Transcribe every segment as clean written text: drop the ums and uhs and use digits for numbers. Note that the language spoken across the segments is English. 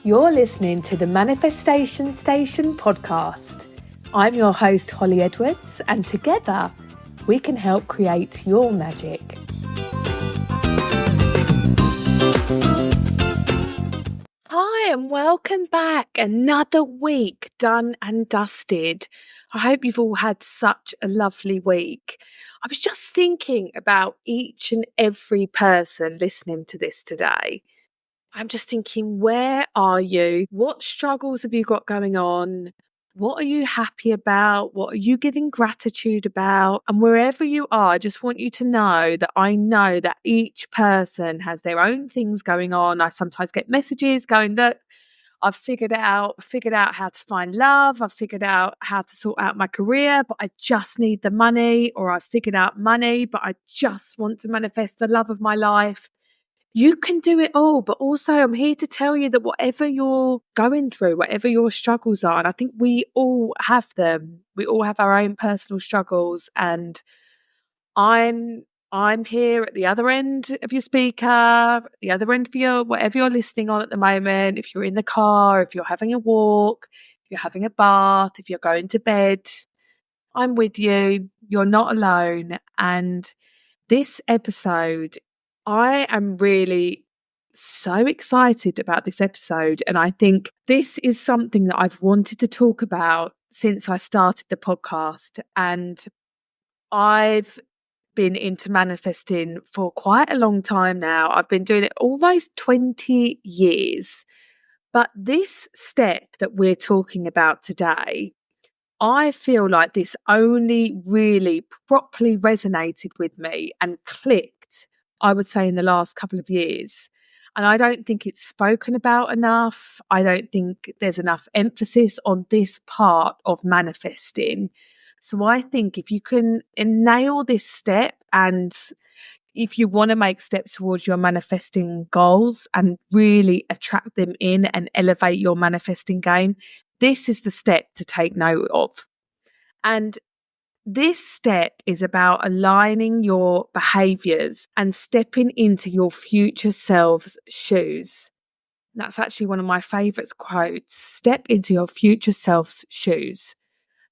You're listening to the Manifestation Station podcast. I'm your host, Holly Edwards, and together we can help create your magic. Hi, and welcome back. Another week done and dusted. I hope you've all had such a lovely week. I was just thinking about each and every person listening to this today. I'm just thinking, where are you? What struggles have you got going on? What are you happy about? What are you giving gratitude about? And wherever you are, I just want you to know that I know that each person has their own things going on. I sometimes get messages going, look, I've figured out how to find love. I've figured out how to sort out my career, but I just need the money. Or I've figured out money, but I just want to manifest the love of my life. You can do it all, but also I'm here to tell you that whatever you're going through, whatever your struggles are, and I think we all have them. We all have our own personal struggles, and I'm here at the other end of your speaker, the other end of your whatever you're listening on at the moment. If you're in the car, if you're having a walk, if you're having a bath, if you're going to bed, I'm with you. You're not alone. And this episode, I am really so excited about this episode. And I think this is something that I've wanted to talk about since I started the podcast. And I've been into manifesting for quite a long time now. I've been doing it almost 20 years. But this step that we're talking about today, I feel like this only really properly resonated with me and clicked, I would say, in the last couple of years. And I don't think it's spoken about enough. I don't think there's enough emphasis on this part of manifesting. So I think if you can nail this step, and if you want to make steps towards your manifesting goals and really attract them in and elevate your manifesting game, this is the step to take note of. And this step is about aligning your behaviors and stepping into your future self's shoes. That's actually one of my favorite quotes. Step into your future self's shoes.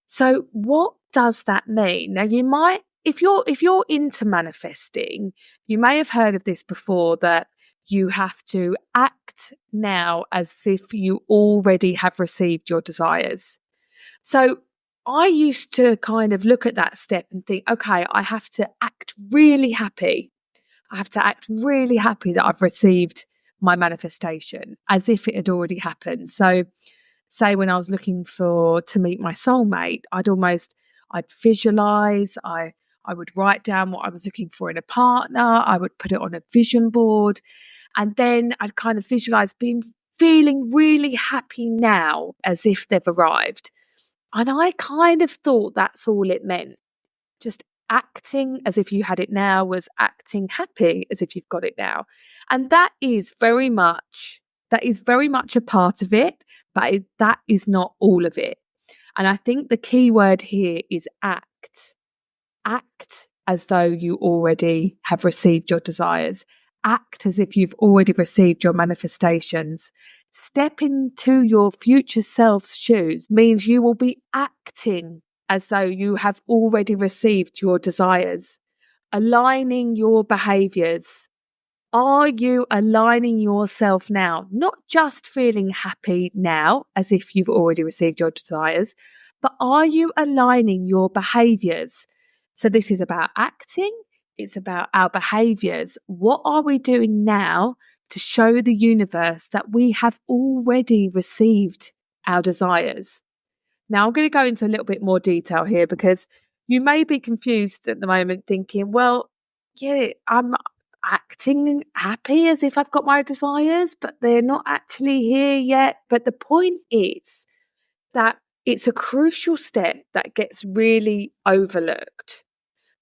So what does that mean? Now you might, if you're into manifesting, you may have heard of this before, that you have to act now as if you already have received your desires. So I used to kind of look at that step and think, okay, I have to act really happy. I have to act really happy that I've received my manifestation as if it had already happened. So say when I was looking to meet my soulmate, I'd visualize, I would write down what I was looking for in a partner. I would put it on a vision board, and then I'd kind of visualize feeling really happy now as if they've arrived. And I kind of thought that's all it meant. Just acting as if you had it now was acting happy as if you've got it now. And that is very much a part of it, but that is not all of it. And I think the key word here is act. Act as though you already have received your desires. Act as if you've already received your manifestations. Step into your future self's shoes means you will be acting as though you have already received your desires. Aligning your behaviors. Are you aligning yourself now? Not just feeling happy now as if you've already received your desires, but are you aligning your behaviors? So this is about acting. It's about our behaviors. What are we doing now to show the universe that we have already received our desires? Now, I'm going to go into a little bit more detail here, because you may be confused at the moment thinking, well, yeah, I'm acting happy as if I've got my desires, but they're not actually here yet. But the point is that it's a crucial step that gets really overlooked.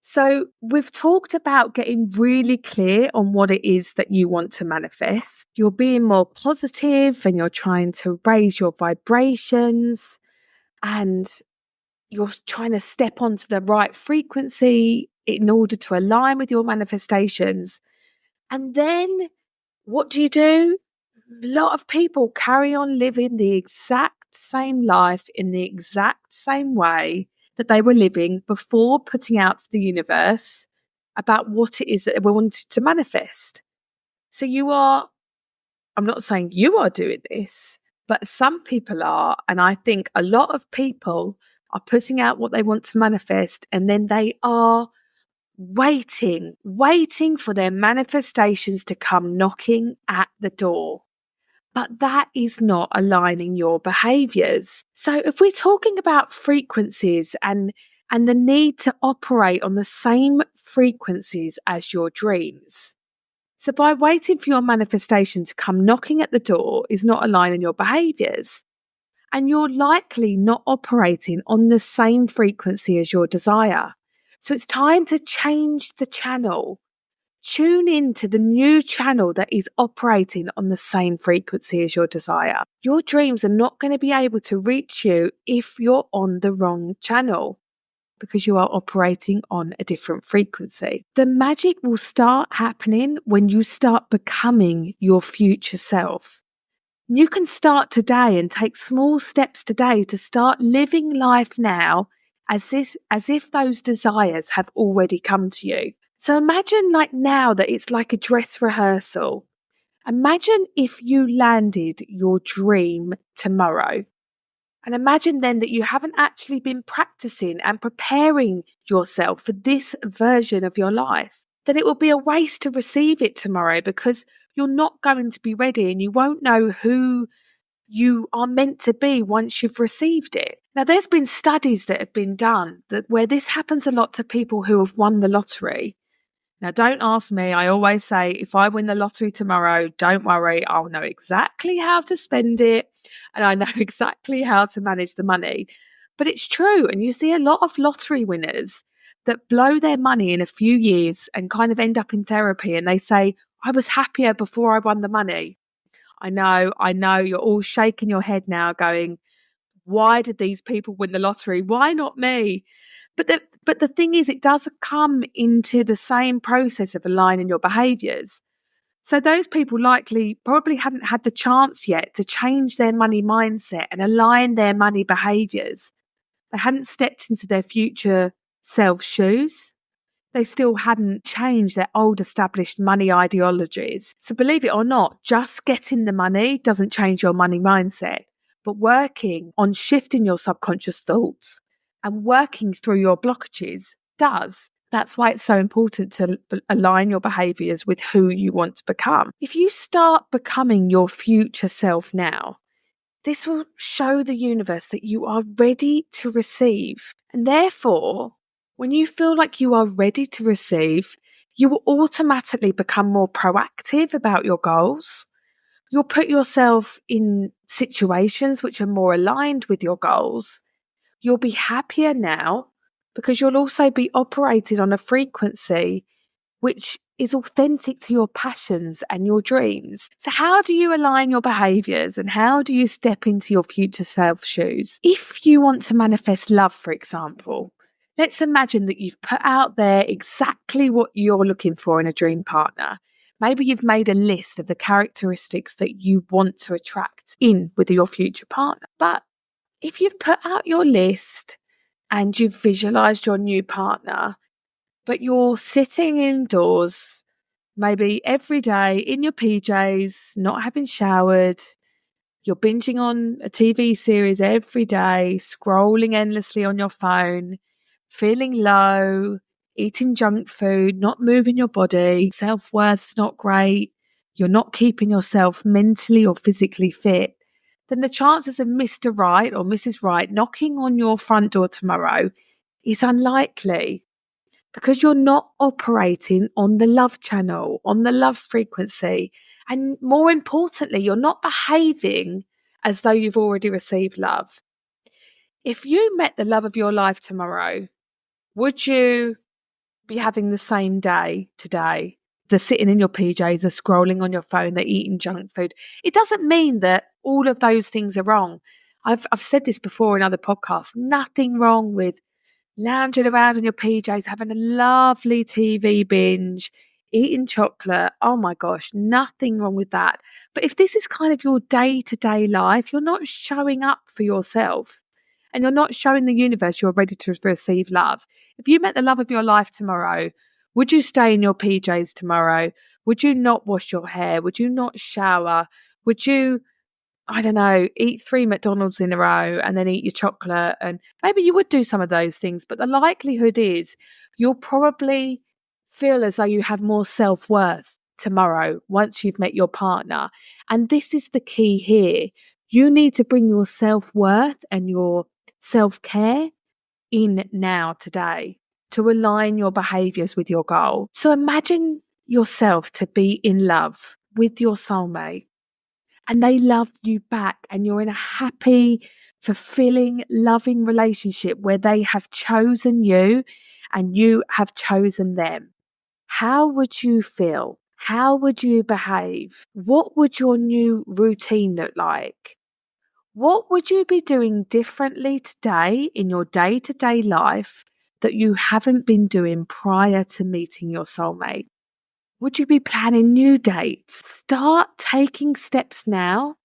So we've talked about getting really clear on what it is that you want to manifest. You're being more positive and you're trying to raise your vibrations, and you're trying to step onto the right frequency in order to align with your manifestations. And then what do? A lot of people carry on living the exact same life in the exact same way that they were living before putting out to the universe about what it is that they wanted to manifest. So I'm not saying you are doing this, but some people are. And I think a lot of people are putting out what they want to manifest, and then they are waiting for their manifestations to come knocking at the door. But that is not aligning your behaviors. So if we're talking about frequencies and the need to operate on the same frequencies as your dreams. So by waiting for your manifestation to come knocking at the door is not aligning your behaviors. And you're likely not operating on the same frequency as your desire. So it's time to change the channel. Tune in to the new channel that is operating on the same frequency as your desire. Your dreams are not going to be able to reach you if you're on the wrong channel, because you are operating on a different frequency. The magic will start happening when you start becoming your future self. You can start today and take small steps today to start living life now as if those desires have already come to you. So imagine like now that it's like a dress rehearsal. Imagine if you landed your dream tomorrow. And imagine then that you haven't actually been practicing and preparing yourself for this version of your life. Then it will be a waste to receive it tomorrow, because you're not going to be ready and you won't know who you are meant to be once you've received it. Now, there's been studies that have been done where this happens a lot to people who have won the lottery. Now, don't ask me. I always say, if I win the lottery tomorrow, don't worry. I'll know exactly how to spend it and I know exactly how to manage the money. But it's true. And you see a lot of lottery winners that blow their money in a few years and kind of end up in therapy. And they say, I was happier before I won the money. I know. You're all shaking your head now going, why did these people win the lottery? Why not me? But the thing is, it does come into the same process of aligning your behaviors. So those people probably hadn't had the chance yet to change their money mindset and align their money behaviors. They hadn't stepped into their future self shoes. They still hadn't changed their old established money ideologies. So believe it or not, just getting the money doesn't change your money mindset, but working on shifting your subconscious thoughts and working through your blockages does. That's why it's so important to align your behaviors with who you want to become. If you start becoming your future self now, this will show the universe that you are ready to receive. And therefore, when you feel like you are ready to receive, you will automatically become more proactive about your goals. You'll put yourself in situations which are more aligned with your goals. You'll be happier now because you'll also be operating on a frequency which is authentic to your passions and your dreams. So how do you align your behaviors and how do you step into your future self shoes? If you want to manifest love, for example, let's imagine that you've put out there exactly what you're looking for in a dream partner. Maybe you've made a list of the characteristics that you want to attract in with your future partner. But if you've put out your list and you've visualized your new partner, but you're sitting indoors, maybe every day in your PJs, not having showered, you're binging on a TV series every day, scrolling endlessly on your phone, feeling low, eating junk food, not moving your body, self-worth's not great, you're not keeping yourself mentally or physically fit, then the chances of Mr. Right or Mrs. Right knocking on your front door tomorrow is unlikely, because you're not operating on the love channel, on the love frequency. And more importantly, you're not behaving as though you've already received love. If you met the love of your life tomorrow, would you be having the same day today? The sitting in your PJs, the scrolling on your phone, the eating junk food. It doesn't mean that all of those things are wrong. I've said this before in other podcasts. Nothing wrong with lounging around in your PJs, having a lovely TV binge, eating chocolate. Oh my gosh, nothing wrong with that. But if this is kind of your day-to-day life, you're not showing up for yourself and you're not showing the universe you're ready to receive love. If you met the love of your life tomorrow, would you stay in your PJs tomorrow? Would you not wash your hair? Would you not shower? Would you, I don't know, eat 3 McDonald's in a row and then eat your chocolate? And maybe you would do some of those things, but the likelihood is you'll probably feel as though you have more self-worth tomorrow once you've met your partner. And this is the key here. You need to bring your self-worth and your self-care in now, today, to align your behaviors with your goal. So imagine yourself to be in love with your soulmate and they love you back and you're in a happy, fulfilling, loving relationship where they have chosen you and you have chosen them. How would you feel? How would you behave? What would your new routine look like? What would you be doing differently today in your day-to-day life that you haven't been doing prior to meeting your soulmate? Would you be planning new dates? Start taking steps now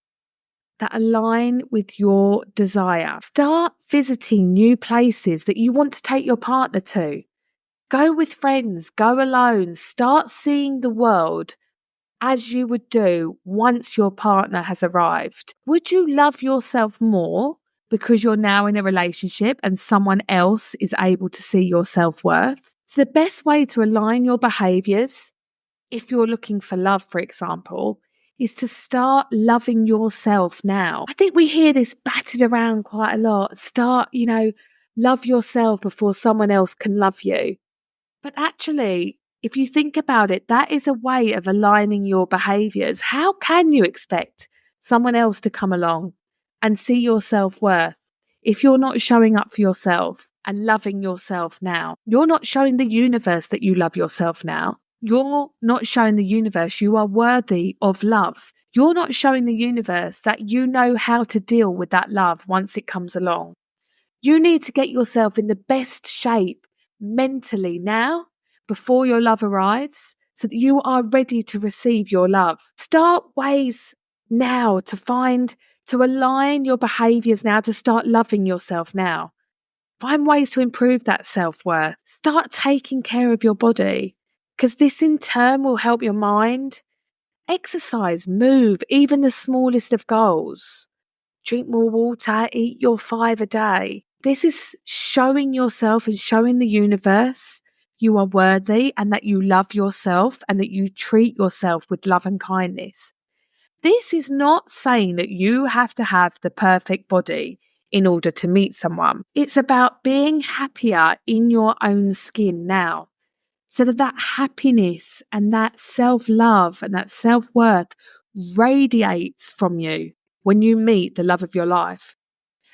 that align with your desire. Start visiting new places that you want to take your partner to. Go with friends, go alone. Start seeing the world as you would do once your partner has arrived. Would you love yourself more because you're now in a relationship and someone else is able to see your self-worth? So the best way to align your behaviors, if you're looking for love, for example, is to start loving yourself now. I think we hear this battered around quite a lot. Start, love yourself before someone else can love you. But actually, if you think about it, that is a way of aligning your behaviors. How can you expect someone else to come along and see your self-worth if you're not showing up for yourself and loving yourself now? You're not showing the universe that you love yourself now. You're not showing the universe you are worthy of love. You're not showing the universe that you know how to deal with that love once it comes along. You need to get yourself in the best shape mentally now before your love arrives so that you are ready to receive your love. Start ways now to align your behaviors now, to start loving yourself now. Find ways to improve that self-worth. Start taking care of your body because this in turn will help your mind. Exercise, move, even the smallest of goals. Drink more water, eat your 5 a day. This is showing yourself and showing the universe you are worthy and that you love yourself and that you treat yourself with love and kindness. This is not saying that you have to have the perfect body in order to meet someone. It's about being happier in your own skin now, so that happiness and that self-love and that self-worth radiates from you when you meet the love of your life.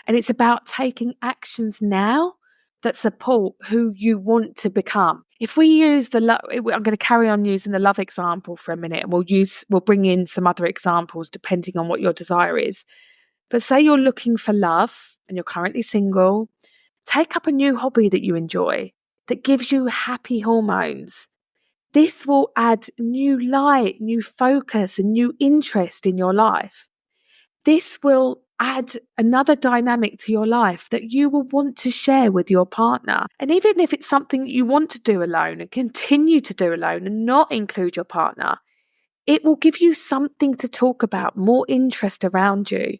And it's about taking actions now that support who you want to become. If we use I'm going to carry on using the love example for a minute, and we'll bring in some other examples depending on what your desire is. But say you're looking for love and you're currently single, take up a new hobby that you enjoy, that gives you happy hormones. This will add new light, new focus, and new interest in your life. This will add another dynamic to your life that you will want to share with your partner. And even if it's something you want to do alone and continue to do alone and not include your partner, it will give you something to talk about, more interest around you.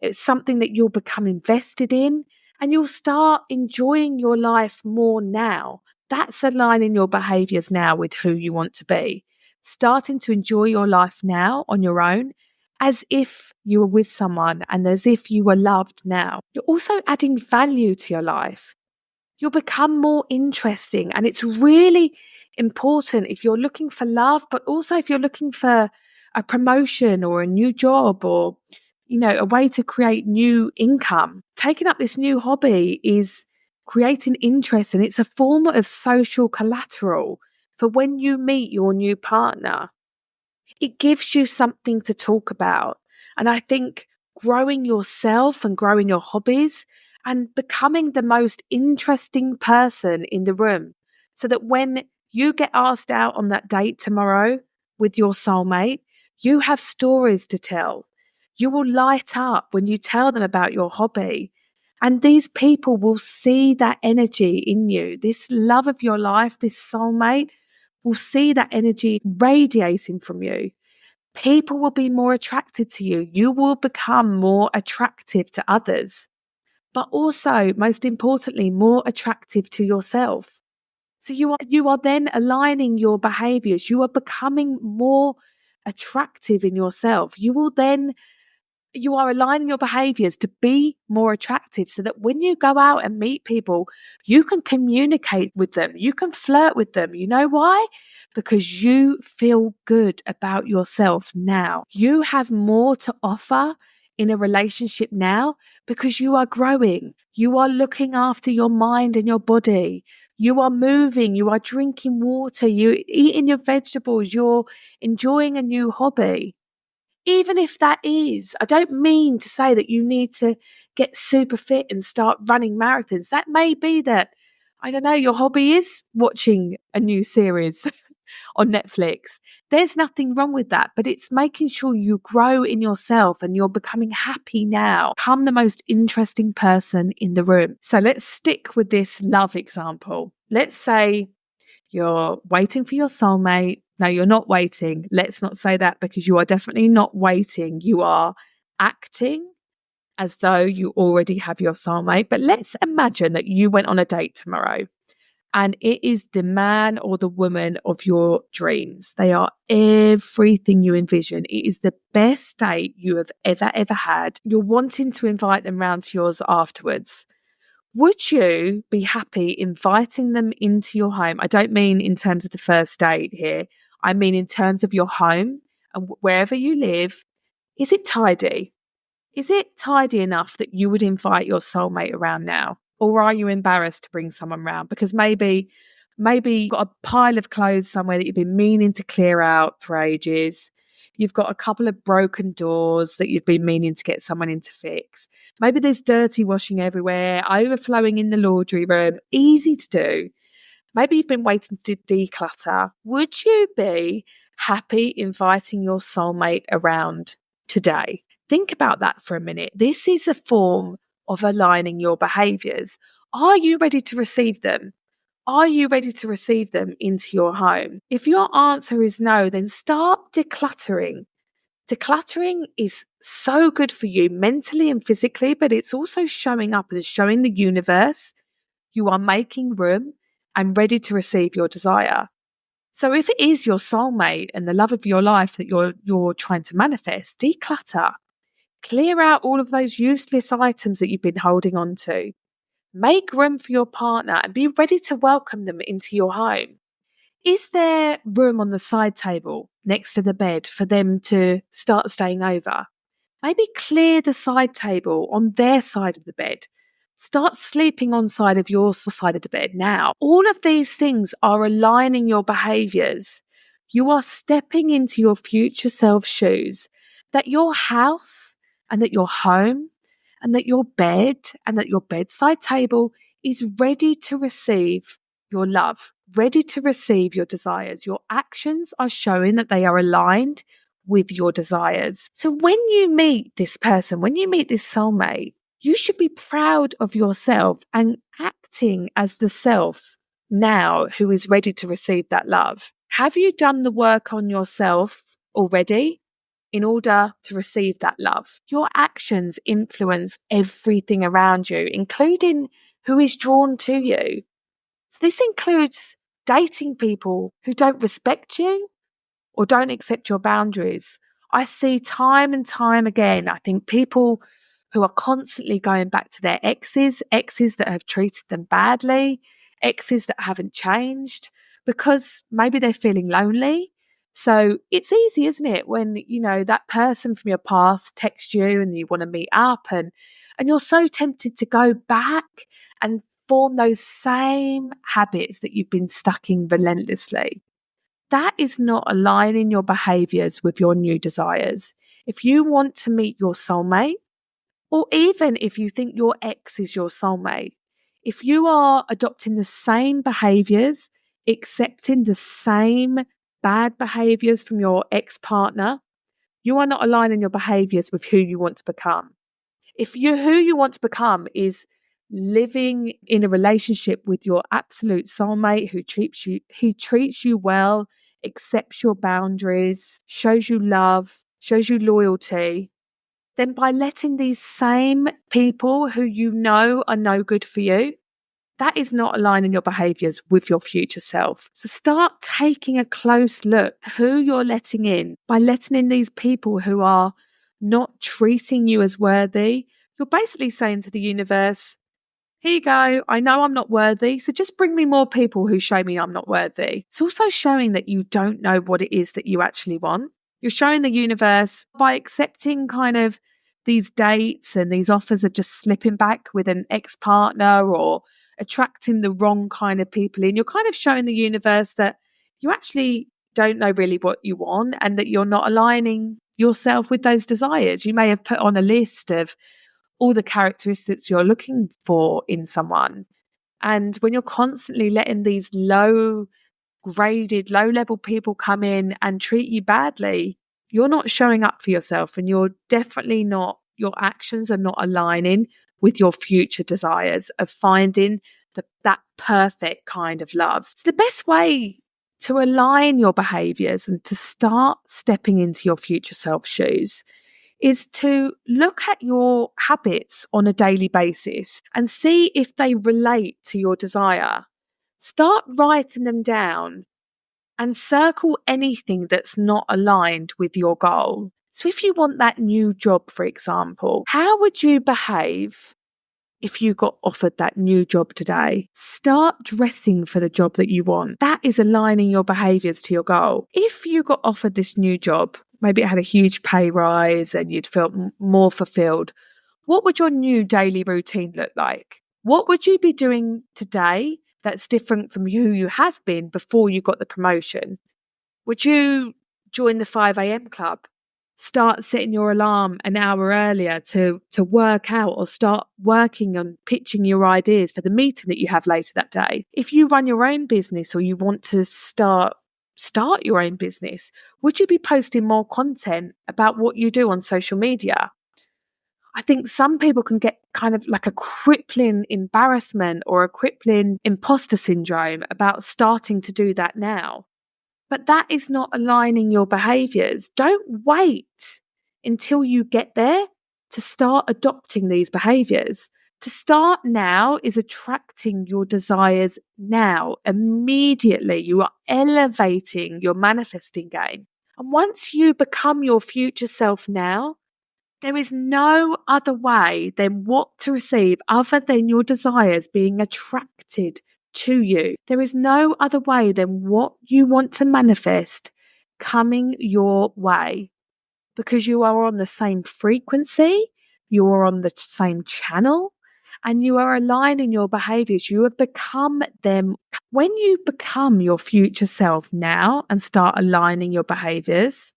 It's something that you'll become invested in and you'll start enjoying your life more now. That's aligning your behaviors now with who you want to be. Starting to enjoy your life now on your own, as if you were with someone and as if you were loved now. You're also adding value to your life. You'll become more interesting. And it's really important if you're looking for love, but also if you're looking for a promotion or a new job or, a way to create new income. Taking up this new hobby is creating interest, and it's a form of social collateral for when you meet your new partner. It gives you something to talk about. And I think growing yourself and growing your hobbies and becoming the most interesting person in the room, so that when You get asked out on that date tomorrow with your soulmate, you have stories to tell. You will light up when you tell them about your hobby. And these people will see that energy in you, this love of your life, this soulmate will see that energy radiating from you. People will be more attracted to you. You will become more attractive to others, but also, most importantly, more attractive to yourself. So you are then aligning your behaviors. You are becoming more attractive in yourself. You are aligning your behaviors to be more attractive so that when you go out and meet people, you can communicate with them. You can flirt with them. You know why? Because you feel good about yourself now. You have more to offer in a relationship now because you are growing. You are looking after your mind and your body. You are moving. You are drinking water. You're eating your vegetables. You're enjoying a new hobby. Even if that is, I don't mean to say that you need to get super fit and start running marathons. That may be that, I don't know, your hobby is watching a new series on Netflix. There's nothing wrong with that, but it's making sure you grow in yourself and you're becoming happy now. Become the most interesting person in the room. So let's stick with this love example. Let's say you're waiting for your soulmate. No, you're not waiting. Let's not say that because you are definitely not waiting. You are acting as though you already have your soulmate. But let's imagine that you went on a date tomorrow and it is the man or the woman of your dreams. They are everything you envision. It is the best date you have ever had. You're wanting to invite them round to yours afterwards. Would you be happy inviting them into your home? I don't mean in terms of the first date here. I mean in terms of your home and wherever you live. Is it tidy? Is it tidy enough that you would invite your soulmate around now? Or are you embarrassed to bring someone round? Because maybe you've got a pile of clothes somewhere that you've been meaning to clear out for ages. You've got a couple of broken doors that you've been meaning to get someone in to fix. Maybe there's dirty washing everywhere, overflowing in the laundry room. Easy to do. Maybe you've been waiting to declutter. Would you be happy inviting your soulmate around today? Think about that for a minute. This is a form of aligning your behaviors. Are you ready to receive them? Are you ready to receive them into your home? If your answer is no, then start decluttering. Decluttering is so good for you mentally and physically, but it's also showing up and showing the universe you are making room and ready to receive your desire. So if it is your soulmate and the love of your life that you're trying to manifest, declutter. Clear out all of those useless items that you've been holding on to. Make room for your partner and be ready to welcome them into your home. Is there room on the side table next to the bed for them to start staying over? Maybe clear the side table on their side of the bed. Start sleeping on side of your side of the bed now. All of these things are aligning your behaviors. You are stepping into your future self's shoes, that your house and that your home and that your bed and that your bedside table is ready to receive your love, ready to receive your desires. Your actions are showing that they are aligned with your desires. So when you meet this person, when you meet this soulmate, you should be proud of yourself and acting as the self now who is ready to receive that love. Have you done the work on yourself already in order to receive that love? Your actions influence everything around you, including who is drawn to you. So this includes dating people who don't respect you or don't accept your boundaries. I see time and time again, I think people who are constantly going back to their exes that have treated them badly, exes that haven't changed because maybe they're feeling lonely. So it's easy, isn't it, when, that person from your past texts you and you want to meet up and you're so tempted to go back and form those same habits that you've been stuck in relentlessly. That is not aligning your behaviors with your new desires. If you want to meet your soulmate, or even if you think your ex is your soulmate, if you are adopting the same behaviors accepting the same bad behaviors from your ex-partner, you are not aligning your behaviors with who you want to become. If who you want to become is living in a relationship with your absolute soulmate who treats you well, accepts your boundaries, shows you love, shows you loyalty, then by letting these same people who you know are no good for you, that is not aligning your behaviors with your future self. So start taking a close look who you're letting in. By letting in these people who are not treating you as worthy, you're basically saying to the universe, here you go. I know I'm not worthy. So just bring me more people who show me I'm not worthy. It's also showing that you don't know what it is that you actually want. You're showing the universe by accepting kind of these dates and these offers of just slipping back with an ex-partner or attracting the wrong kind of people in. You're kind of showing the universe that you actually don't know really what you want and that you're not aligning yourself with those desires. You may have put on a list of all the characteristics you're looking for in someone. And when you're constantly letting these low graded, low level people come in and treat you badly, you're not showing up for yourself and you're definitely not, your actions are not aligning with your future desires of finding that perfect kind of love. It's the best way to align your behaviors and to start stepping into your future self shoes is to look at your habits on a daily basis and see if they relate to your desire. Start writing them down and circle anything that's not aligned with your goal. So if you want that new job, for example, how would you behave if you got offered that new job today? Start dressing for the job that you want. That is aligning your behaviors to your goal. If you got offered this new job, maybe it had a huge pay rise and you'd felt more fulfilled, what would your new daily routine look like? What would you be doing today that's different from who you have been before you got the promotion? Would you join the 5 a.m. club? Start setting your alarm an hour earlier to work out or start working on pitching your ideas for the meeting that you have later that day. If you run your own business or you want to start your own business, would you be posting more content about what you do on social media? I think some people can get kind of like a crippling embarrassment or a crippling imposter syndrome about starting to do that now. But that is not aligning your behaviors. Don't wait until you get there to start adopting these behaviors. To start now is attracting your desires now, immediately. You are elevating your manifesting game. And once you become your future self now, there is no other way than what to receive other than your desires being attracted to you. There is no other way than what you want to manifest coming your way because you are on the same frequency, you are on the same channel, and you are aligning your behaviors. You have become them. When you become your future self now and start aligning your behaviors,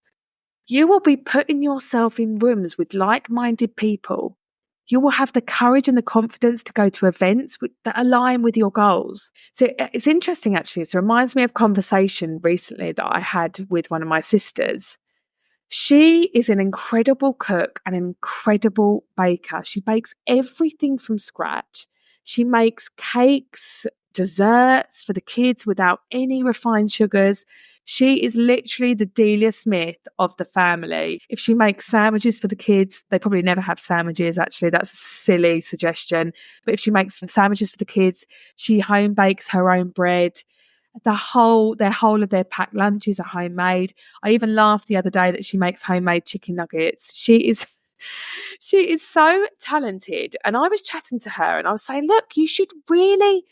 you will be putting yourself in rooms with like-minded people. You will have the courage and the confidence to go to events that align with your goals. So it's interesting, actually. It reminds me of a conversation recently that I had with one of my sisters. She is an incredible cook, an incredible baker. She bakes everything from scratch. She makes cakes, desserts for the kids without any refined sugars. She is literally the Delia Smith of the family. If she makes sandwiches for the kids, they probably never have sandwiches, actually. That's a silly suggestion. But if she makes some sandwiches for the kids, she home bakes her own bread. Their whole of their packed lunches are homemade. I even laughed the other day that she makes homemade chicken nuggets. She is so talented. And I was chatting to her and I was saying, look, you should really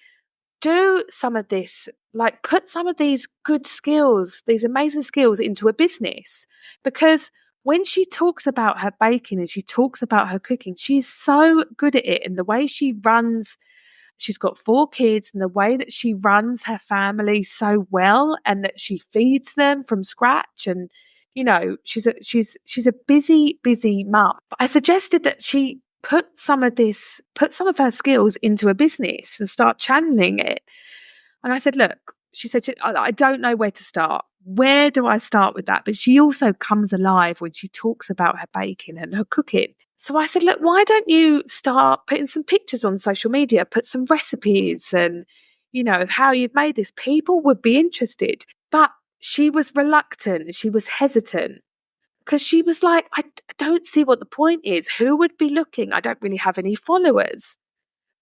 do some of this, like put some of these good skills, these amazing skills into a business. Because when she talks about her baking and she talks about her cooking, she's so good at it. And the way she runs, she's got 4 kids, and the way that she runs her family so well and that she feeds them from scratch. And, you know, she's a busy mum. But I suggested that she put some of her skills into a business and start channeling it. And I said, look, she said, I don't know where to start. Where do I start with that? But she also comes alive when she talks about her baking and her cooking. So I said, look, why don't you start putting some pictures on social media, put some recipes and, of how you've made this. People would be interested. But she was reluctant. She was hesitant because she was like, I don't see what the point is. Who would be looking? I don't really have any followers.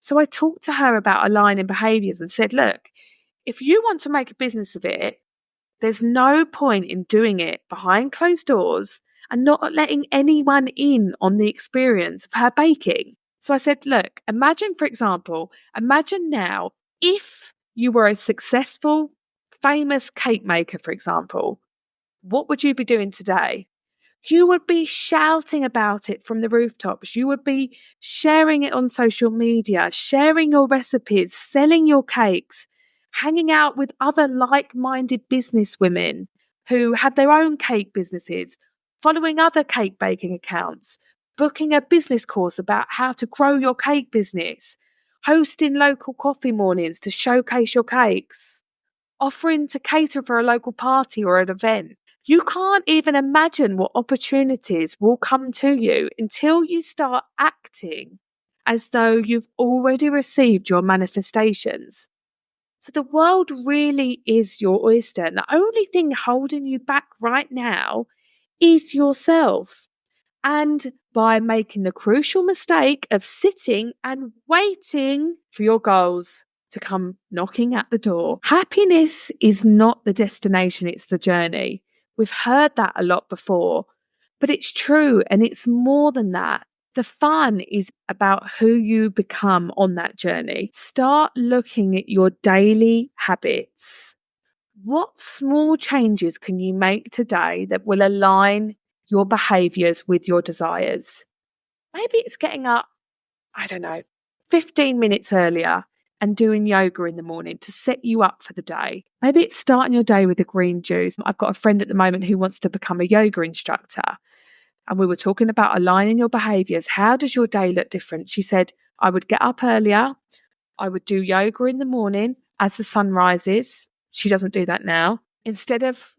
So I talked to her about aligning behaviours and said, look, if you want to make a business of it, there's no point in doing it behind closed doors and not letting anyone in on the experience of her baking. So I said, look, imagine now if you were a successful, famous cake maker, for example, what would you be doing today? You would be shouting about it from the rooftops. You would be sharing it on social media, sharing your recipes, selling your cakes, hanging out with other like-minded businesswomen who have their own cake businesses, following other cake baking accounts, booking a business course about how to grow your cake business, hosting local coffee mornings to showcase your cakes, offering to cater for a local party or an event. You can't even imagine what opportunities will come to you until you start acting as though you've already received your manifestations. So the world really is your oyster. And the only thing holding you back right now is yourself. And by making the crucial mistake of sitting and waiting for your goals to come knocking at the door. Happiness is not the destination, it's the journey. We've heard that a lot before, but it's true and it's more than that. The fun is about who you become on that journey. Start looking at your daily habits. What small changes can you make today that will align your behaviors with your desires? Maybe it's getting up, 15 minutes earlier and doing yoga in the morning to set you up for the day. Maybe it's starting your day with a green juice. I've got a friend at the moment who wants to become a yoga instructor. And we were talking about aligning your behaviors. How does your day look different? She said, I would get up earlier. I would do yoga in the morning as the sun rises. She doesn't do that now. Instead of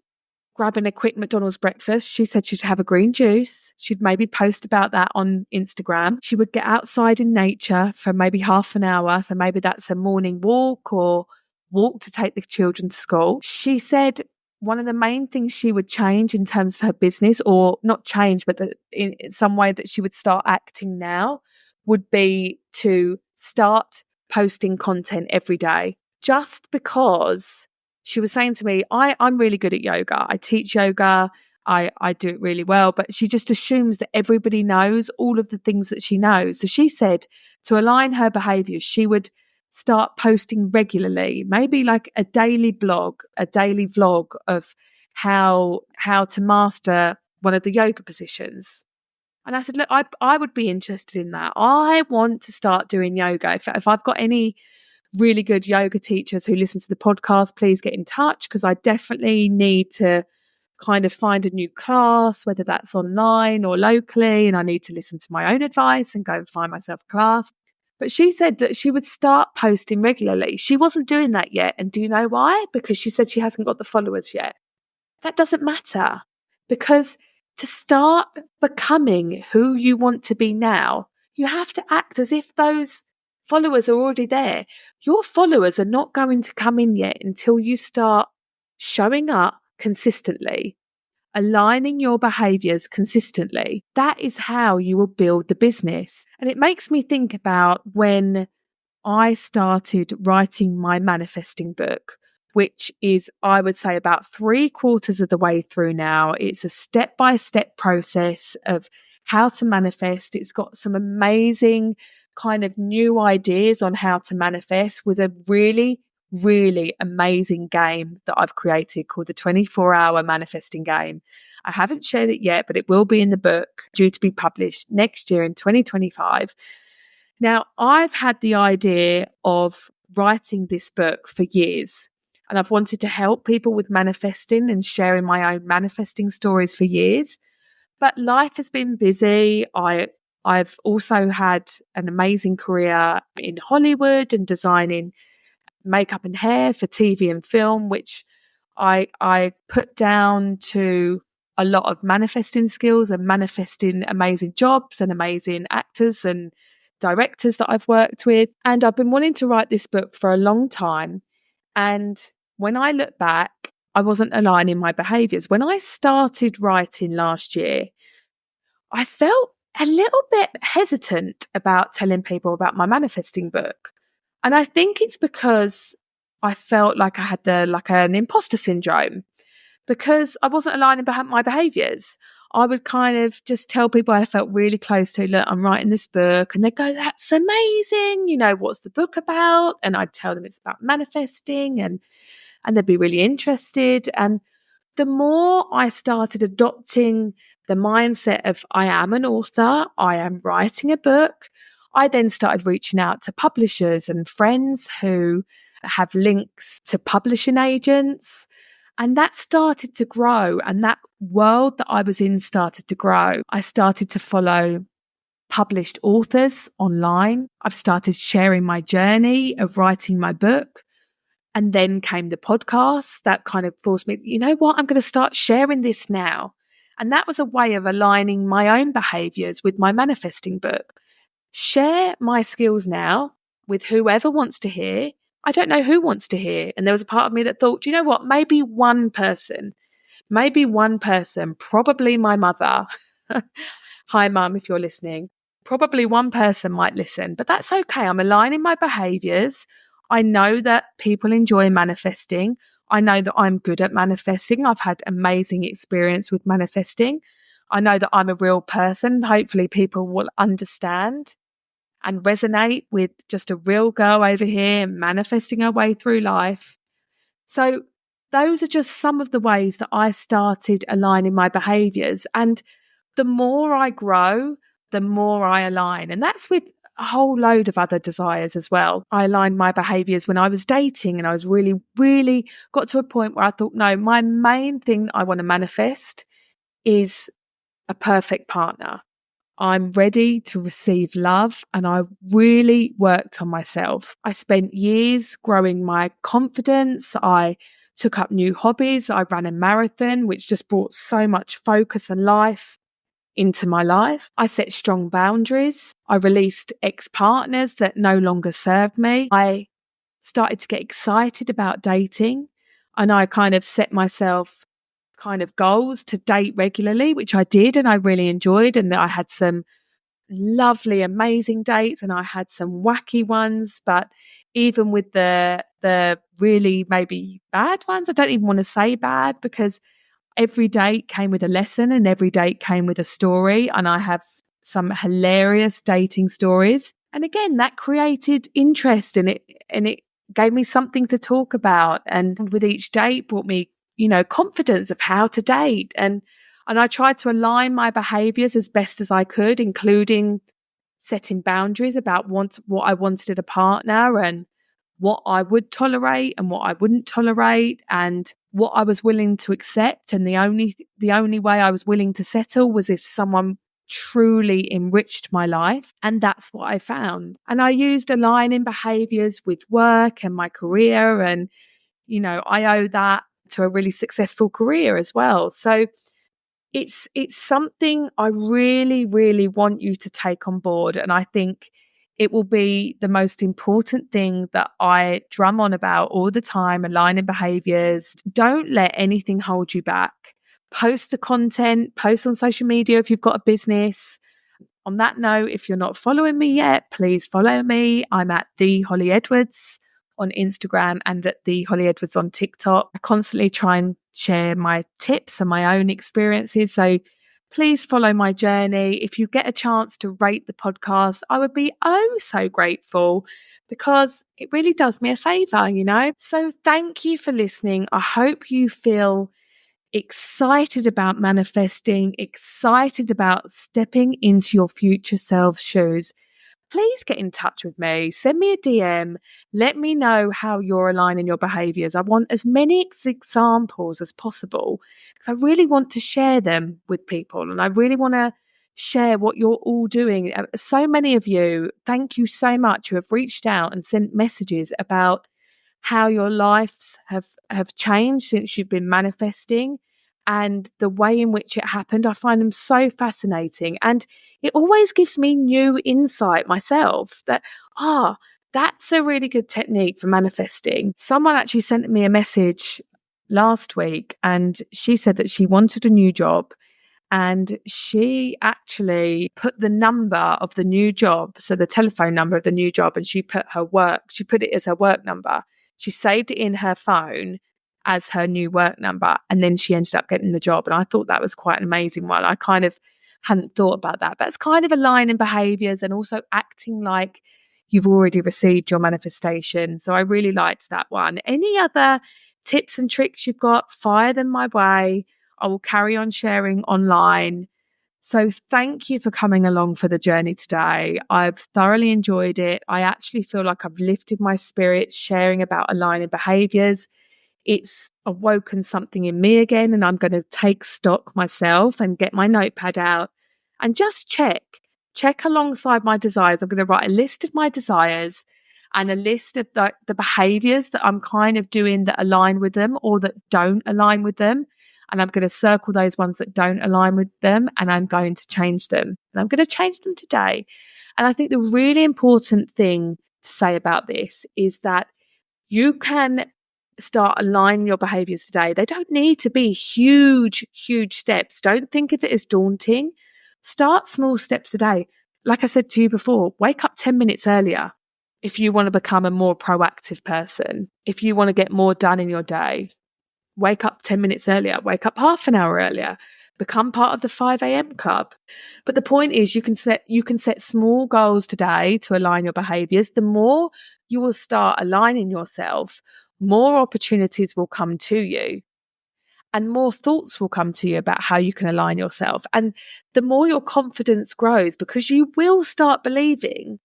grabbing a quick McDonald's breakfast, she said she'd have a green juice. She'd maybe post about that on Instagram. She would get outside in nature for maybe half an hour. So maybe that's a morning walk or walk to take the children to school. She said one of the main things she would change in terms of her business, or not change, but in some way that she would start acting now, would be to start posting content every day. Just because she was saying to me, I'm really good at yoga. I teach yoga. I do it really well. But she just assumes that everybody knows all of the things that she knows. So she said to align her behaviors, she would start posting regularly, maybe like a daily vlog of how to master one of the yoga positions. And I said, look, I would be interested in that. I want to start doing yoga. If I've got any really good yoga teachers who listen to the podcast, please get in touch, because I definitely need to kind of find a new class, whether that's online or locally, and I need to listen to my own advice and go and find myself a class. But she said that she would start posting regularly. She wasn't doing that yet. And do you know why? Because she said she hasn't got the followers yet. That doesn't matter, because to start becoming who you want to be now, you have to act as if those followers are already there. Your followers are not going to come in yet until you start showing up consistently, aligning your behaviors consistently. That is how you will build the business. And it makes me think about when I started writing my manifesting book, which is, I would say, about 3/4 of the way through now. It's a step-by-step process of how to manifest. It's got some amazing kind of new ideas on how to manifest, with a really, really amazing game that I've created called the 24-hour manifesting game. I haven't shared it yet, but it will be in the book, due to be published next year in 2025. Now, I've had the idea of writing this book for years, and I've wanted to help people with manifesting and sharing my own manifesting stories for years. But life has been busy. I've also had an amazing career in Hollywood and designing makeup and hair for TV and film, which I put down to a lot of manifesting skills and manifesting amazing jobs and amazing actors and directors that I've worked with. And I've been wanting to write this book for a long time. And when I look back, I wasn't aligning my behaviors. When I started writing last year, I felt a little bit hesitant about telling people about my manifesting book. And I think it's because I felt like I had an imposter syndrome because I wasn't aligning my behaviors. I would kind of just tell people I felt really close to, look, I'm writing this book. And they'd go, that's amazing. You know, what's the book about? And I'd tell them it's about manifesting and they'd be really interested. And the more I started adopting the mindset of I am an author, I am writing a book, I then started reaching out to publishers and friends who have links to publishing agents. And that started to grow. And that world that I was in started to grow. I started to follow published authors online. I've started sharing my journey of writing my book. And then came the podcast that kind of forced me, you know what, I'm going to start sharing this now. And that was a way of aligning my own behaviors with my manifesting book. Share my skills now with whoever wants to hear. I don't know who wants to hear. And there was a part of me that thought, you know what, maybe one person, probably my mother. Hi, Mum, if you're listening. Probably one person might listen, but that's okay. I'm aligning my behaviors. I know that people enjoy manifesting. I know that I'm good at manifesting. I've had amazing experience with manifesting. I know that I'm a real person. Hopefully people will understand and resonate with just a real girl over here manifesting her way through life. So those are just some of the ways that I started aligning my behaviors. And the more I grow, the more I align. And that's with a whole load of other desires as well. I aligned my behaviors when I was dating and I was really, really got to a point where I thought, no, my main thing that I want to manifest is a perfect partner. I'm ready to receive love and I really worked on myself. I spent years growing my confidence. I took up new hobbies. I ran a marathon, which just brought so much focus and life into my life. I set strong boundaries. I released ex-partners that no longer served me. I started to get excited about dating and I kind of set myself kind of goals to date regularly, which I did and I really enjoyed. And I had some lovely, amazing dates and I had some wacky ones, but even with the really maybe bad ones, I don't even want to say bad because every date came with a lesson and every date came with a story. And I have some hilarious dating stories. And again, that created interest in it and it gave me something to talk about. And with each date brought me, you know, confidence of how to date. And I tried to align my behaviors as best as I could, including setting boundaries about what I wanted in a partner and what I would tolerate and what I wouldn't tolerate and what I was willing to accept. And the only way I was willing to settle was if someone truly enriched my life. And that's what I found. And I used aligning behaviors with work and my career. And, you know, I owe that to a really successful career as well. So it's something I really, really want you to take on board. And I think it will be the most important thing that I drum on about all the time, aligning behaviors. Don't let anything hold you back. Post the content, post on social media if you've got a business. On that note, if you're not following me yet, please follow me. I'm at The Holly Edwards on Instagram and at The Holly Edwards on TikTok. I constantly try and share my tips and my own experiences. So please follow my journey. If you get a chance to rate the podcast, I would be oh so grateful because it really does me a favor, you know. So thank you for listening. I hope you feel excited about manifesting, excited about stepping into your future self's shoes. Please get in touch with me. Send me a DM. Let me know how you're aligning your behaviors. I want as many examples as possible because I really want to share them with people and I really want to share what you're all doing. So many of you, thank you so much, who have reached out and sent messages about how your lives have changed since you've been manifesting, and the way in which it happened. I find them so fascinating, and it always gives me new insight myself that, that's a really good technique for manifesting. Someone actually sent me a message last week, and she said that she wanted a new job, and she actually put the number of the new job, so the telephone number of the new job, and she put it as her work number. She saved it in her phone as her new work number, and then she ended up getting the job. And I thought that was quite an amazing one. I kind of hadn't thought about that, but it's kind of aligning behaviors and also acting like you've already received your manifestation. So I really liked that one. Any other tips and tricks you've got, fire them my way. I will carry on sharing online. So thank you for coming along for the journey today. I've thoroughly enjoyed it. I actually feel like I've lifted my spirits sharing about aligning behaviors. It's awoken something in me again, and I'm going to take stock myself and get my notepad out and just check alongside my desires. I'm going to write a list of my desires and a list of the behaviors that I'm kind of doing that align with them or that don't align with them. And I'm going to circle those ones that don't align with them, and I'm going to change them. And I'm going to change them today. And I think the really important thing to say about this is that you can start aligning your behaviors today. They don't need to be huge, huge steps. Don't think of it as daunting. Start small steps today. Like I said to you before, wake up 10 minutes earlier if you want to become a more proactive person. If you want to get more done in your day, wake up 10 minutes earlier, wake up half an hour earlier, become part of the 5 a.m. club. But the point is, you can set small goals today to align your behaviors. The more you will start aligning yourself, more opportunities will come to you and more thoughts will come to you about how you can align yourself. And the more your confidence grows, because you will start believing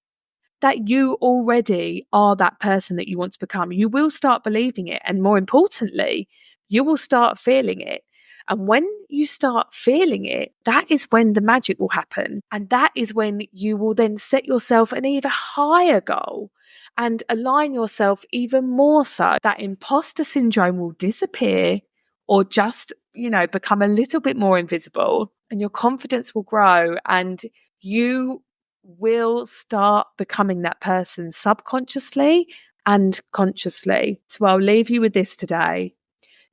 that you already are that person that you want to become. You will start believing it. And more importantly, you will start feeling it. And when you start feeling it, that is when the magic will happen. And that is when you will then set yourself an even higher goal and align yourself even more so. That imposter syndrome will disappear or just, become a little bit more invisible, and your confidence will grow, and you will start becoming that person subconsciously and consciously. So I'll leave you with this today.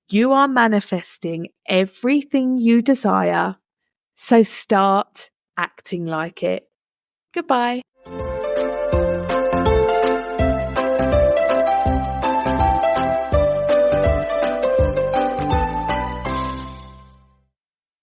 You are manifesting everything you desire, so start acting like it. Goodbye.